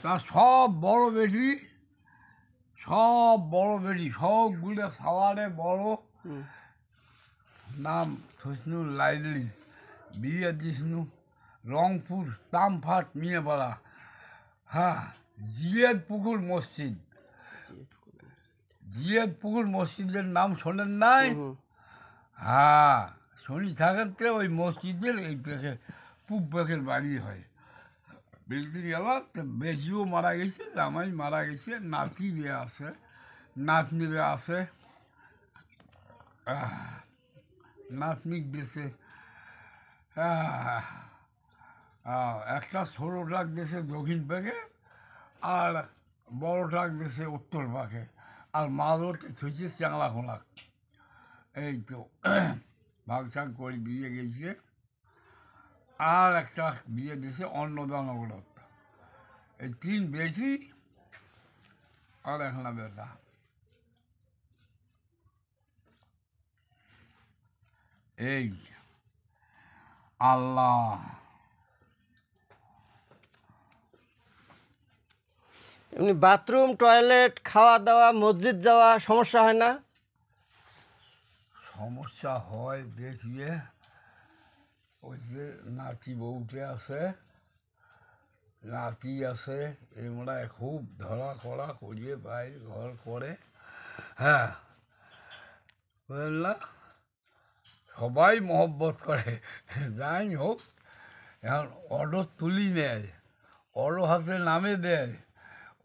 তার সব বড় বেটি সবগুলো সাওয়ারে বড় নাম হসনুল লাইলি বিয়ে দিসনু রংপুর তামফাট মিয়াপাড়া হ্যাঁ জিয়াদ পুকুর মসজিদের নাম শোনেন নাই? হ্যাঁ শনি থাকেন তো ওই মসজিদের এই পেখের পূব পেখের বাড়ি হয় বিল্ডিং এলাম তো বেটিও মারা গেছে, জামাই মারা গেছে, নাতি বিয়ে আছে, নাতনি বিয়ে আছে, নাতনি দেশে একটা ছোটো ট্রাক দেশে দক্ষিণ পাকে আর বড় ট্রাক দেশে উত্তর পাকে আর মাঝতে থুইছে চাংলা খোলা। এই তো ভাগসাগ করে বিয়ে গেছে আর একটা বিয়ে দিয়েছে অন্নদানগর। এই 3 বেটি আর একটা বেটা। এই আল্লাহ এমনি বাথরুম টয়লেট খাওয়া দাওয়া মসজিদ যাওয়া সমস্যা হয় না? সমস্যা হয় দেখিয়ে ওই যে নাতি বউটে আছে, নাতি আছে, এমরা খুব ধরা করা করিয়ে বাইরে ঘর করে। হ্যাঁ বুঝলাম, সবাই মহব্বত করে। যাই হোক এখন অটো তুলি নেয়, অটো হাতে নামে দেয়,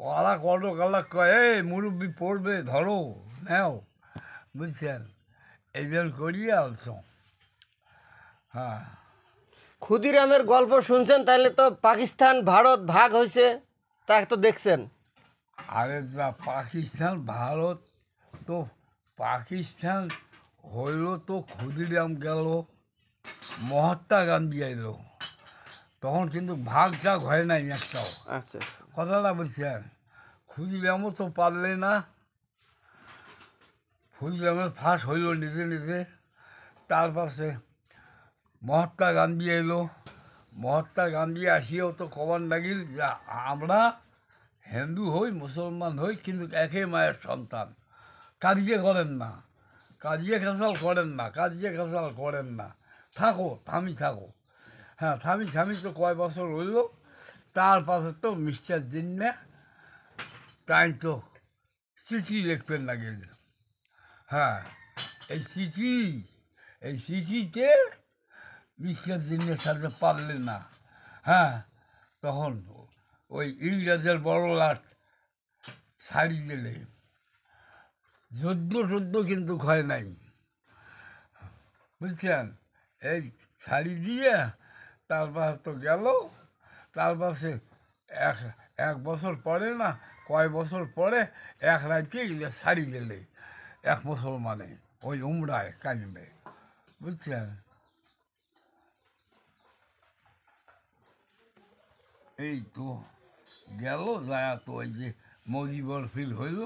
ওরা অটো কালাক কয় এই মুরব্বি পড়বে ধরো নেও, বুঝছেন? এইবার করিয়ে আলছ। হ্যাঁ ক্ষুদিরামের গল্প শুনছেন, তাহলে তো পাকিস্তান ভারত ভাগ হয়েছে, তা তো দেখছেন। আরে যা পাকিস্তান ভারত, তো পাকিস্তান হইল তো ক্ষুদিরাম গেল, মহাত্মা গান্ধী আইল, তখন কিন্তু ভাগ টাগ হয় নাই একটাও। আচ্ছা কথাটা বলছেন, ক্ষুদিরামও তো পারলে না, ক্ষুদিরামের ফাঁস হইল নিজে নিজে। তার পাশে মহাত্মা গান্ধী এলো, মহাত্মা গান্ধী আসিয়েও তো কবার লাগিল যে আমরা হিন্দু হই মুসলমান হই কিন্তু একে মায়ের সন্তান, কাজিয়ে করেন না, কাজিয়ে খেসাল করেন না, থাকো থামি থাকো। হ্যাঁ থামি তো কয় বছর হইল। তার পাশে তো মিস্টার জিন্না তাই তো চিঠি লিখবেন লাগিল। হ্যাঁ এই চিঠিতে মিস্টার জিন্নের সাথে পারলেন না। হ্যাঁ তখন ওই ইংরেজের বড় লাট ছাড়ি দিলে, যুদ্ধ কিন্তু হয় নাই, বুঝছেন? এই ছাড়ি দিয়ে তারপর তো গেল, তার পাশে এক বছর পরে না কয় বছর পরে এক রাজ্যে ছাড়ি দিলে এক মুসলমানে ওই উমরায় কাজবে, বুঝছেন? এই তো গেল যায় তো ওই যে মজিবর ফির হইল,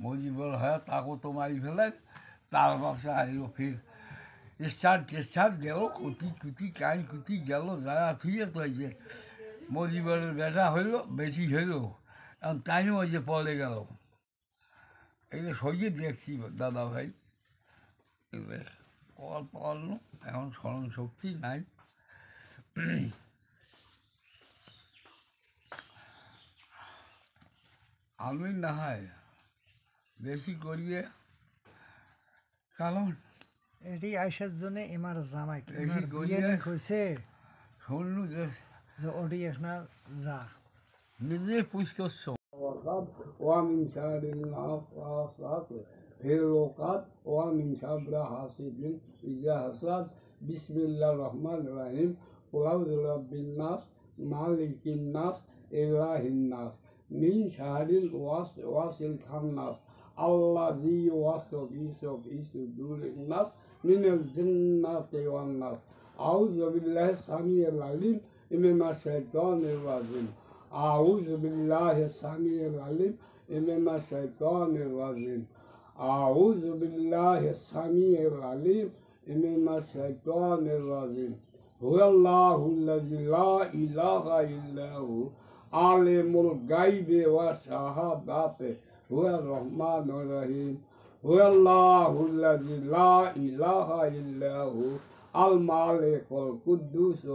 মজিবর হয়ে তাকেও তো মারি ফেলেন, তার বাসা আইল ফির স্টার্ট গেল, কুটি কাই কুটি গেল যায় থুয়ে তো ওই যে মজিবরের বেটি হইল, তাইও ওই যে পলে গেল। এগুলো সইয়ে দেখছি দাদা ভাই, এগুলো পারল এখন স্মরণ শক্তি নাই। আমি না হয় বেশি করিয়ে কারণ এটি আইসার জন্য এমার জামাই বেশি করিয়ে হয়েছে শুনলু যে ওটি এখন যা নিজে পুষ করছো। ومن شر النفاثات في العقد ومن شر حاسد إذا حسد بسم الله الرحمن الرحيم قل أعوذ برب الناس مالك الناس إله الناس من شر الوسواس الخناس الذي يوسوس في صدور الناس من الجنة والناس أعوذ بالله السميع العليم من الشيطان الرجيم أعوذ بالله السميع العليم من الشيطان الرجيم أعوذ بالله السميع العليم من الشيطان الرجيم هو الله الذي لا إله إلا هو عالم الغيب والشهادة هو الرحمن الرحيم هو الله الذي لا إله إلا هو الملك القدوس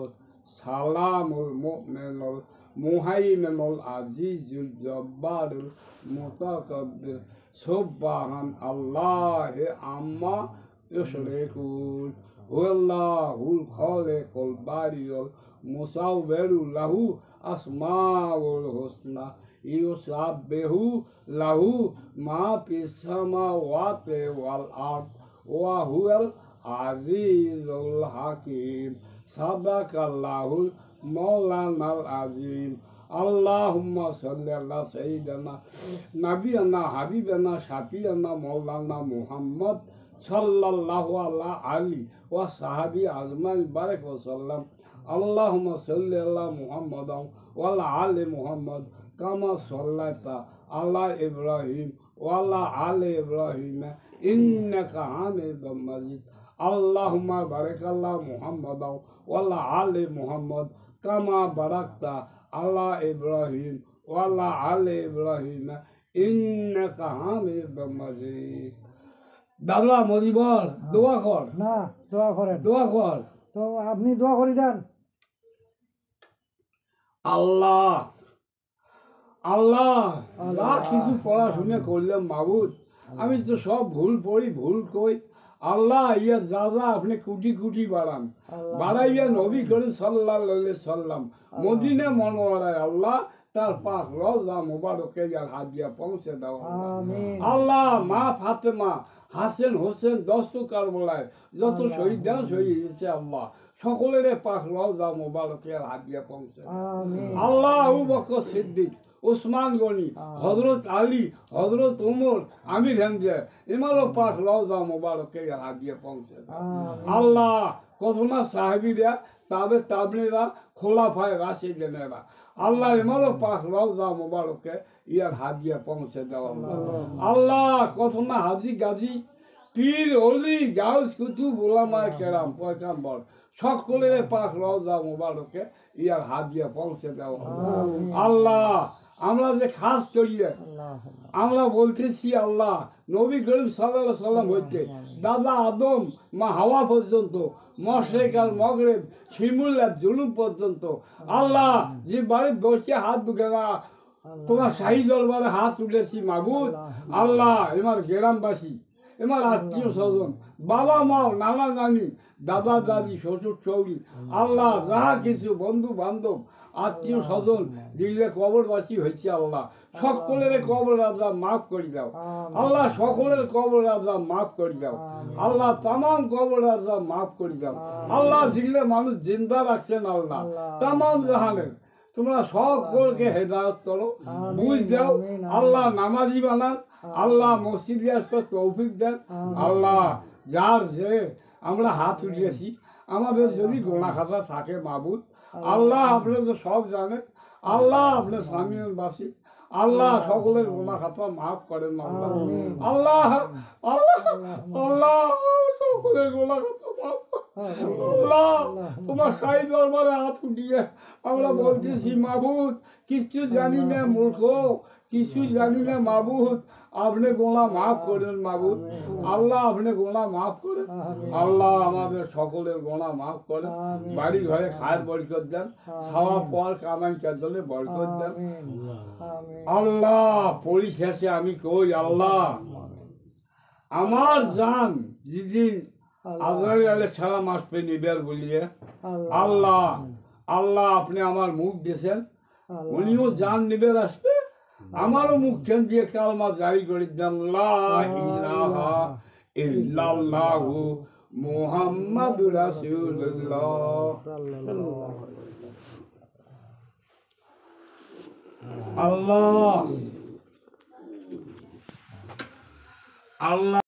السلام المؤمن المهيمن العزيز الجبار المتكبر سبحان الله عما يشركون هو الله الخالق البارئ المصور له أسماء الحسنى يسبح له ما في السماوات والأرض وهو العزيز الحكيم صدق الله مولانا العظيم اللهم صل على سيدنا نبينا حبيبنا شفيعنا مولانا محمد صلى الله عليه وصحبه أجمعين بارك وسلم اللهم صل على محمد وعلى آل محمد كما صليت على إبراهيم وعلى آل إبراهيم إنك حميد مجيد اللهم بارك على محمد وعلى آل محمد كما باركت على إبراهيم وعلى آل إبراهيم إنك حميد مجيد দাদা মদিবর দোয়া কর না দোয়া করেন দোয়া কর তো আপনি দোয়া করে দেন আল্লাহ আল্লাহ যা কিছু পড়াশুনে করলাম মাবুদ আমি তো সব ভুল পড়ি ভুল কই আল্লাহ ইয়া যা যা আপনি কুটি কুটি বাড়ান বাড়াইয়া নবী করে সাল্লাল্লাহু আলাইহি সাল্লাম মদিনা মনোয়ারায় আল্লাহ তার পাক রওজা মুবারকে যার হাত দিয়া পৌঁছে দাও আমিন আল্লাহ মা ফাতেমা হাসেন হোসেন দস্তু কারবলায় যত শহীদ দেন শহীদ হয়েছে আল্লাহ সকলের পাক রওজা মুবারকে হাত দিয়া পৌঁছে আমিন আল্লাহ আবু বকর সিদ্দিক ওসমান গনি হযরত আলী হযরত ওমর আমির হামজা এমারও পাক রওজা মুবারকে হাত দিয়া পৌঁছে আল্লাহ কত না সাহাবীরা তাবে তাবলিরা খোলাফায়ে রাশিদিনেরা আল্লাহ এমারও পাক রওজা মুবারকে ইয়ার হাত দিয়া পৌঁছে দাও আল্লাহ আল্লাহ কত না হাজি গাজী পীর অলি গাউস কুতুব উলামায়ে কেরাম পয়গম্বর সকলের পাক রওজা মুবারকে ইয়ার হাত দিয়া পৌঁছে দাও আল্লাহ আমরা যে খাস করিয়ে আমরা বলতেছি আল্লাহ নবী করিম সাল্লাল্লাহু আলাইহি সাল্লাম হইতে দাদা আদম মা হাওয়া পর্যন্ত মশরিক আর মগরিব শিমুল আর জুলুম পর্যন্ত আল্লাহ যে বাড়ির বসে হাত দুকে না তোমার শাহী দরবারে হাত তুলেছি মাবুদ আল্লাহ এমার গ্রামবাসী এমার আত্মীয় স্বজন বাবা মাও নানা নানি দাদা দাদি শ্বশুর চৌরি আল্লাহ যাহা কিছু বন্ধু বান্ধব আত্মীয় স্বজন দিলে কবরবাসী হয়েছে আল্লাহ সকলের কবর আল্লাহ মাফ করে দাও আল্লাহ সকলের কবর আল্লাহ মাফ করে দাও আল্লাহ তামাম কবর আল্লাহ মাফ করে দাও আল্লাহ দিলে মানুষ জিন্দা রাখছেন আল্লাহ তামাম জাহানের তোমরা সকলকে হেদায়ত করো বুঝ দাও আল্লাহ নামাজি বানান আল্লাহ মসজিদে আসতে তৌফিক দেন আল্লাহ যার যে আমরা হাত উঠিয়েছি আমাদের যদি গোনা খাতা থাকে মাবুদ আল্লাহ আপনি তো সব জানেন আল্লাহ আপনি স্বামীবাসী আল্লাহ সকলের গোনা খাতা মাফ করেন আল্লাহ আল্লাহ আল্লাহ আল্লাহ সকলের গোনা খাতা মাফ আল্লাহ তোমার সাই দরবারে হাত উঠিয়ে আমরা বলতেছি মাবুদ কিছু জানি না মূর্খ কিছু জানি না মাবুদ আপনি গোনা মাফ করেন মাবুদ আল্লাহ আপনি গোনা মাফ করেন আল্লাহ আমাদের সকলের গোনা মাফ করেন বাড়ি ঘরে খায়ের বরকত দেন খাওয়া পর কামাই কাজলে বরকত দেন আল্লাহ পরিশেষে আমি কই আল্লাহ আমার জান যেদিন আজরাইল সালাম আসবে নিবের বলিয়ে আল্লাহ আল্লাহ আপনি আমার মুখ দিয়েছেন উনিও জান নিবের আসবে আমারও মুখ চেন দিয়ে কালমা জারি করে দেন লা ইলাহা ইল্লাল্লাহু মুহাম্মাদুর রাসূলুল্লাহ আল্লাহ আল্লাহ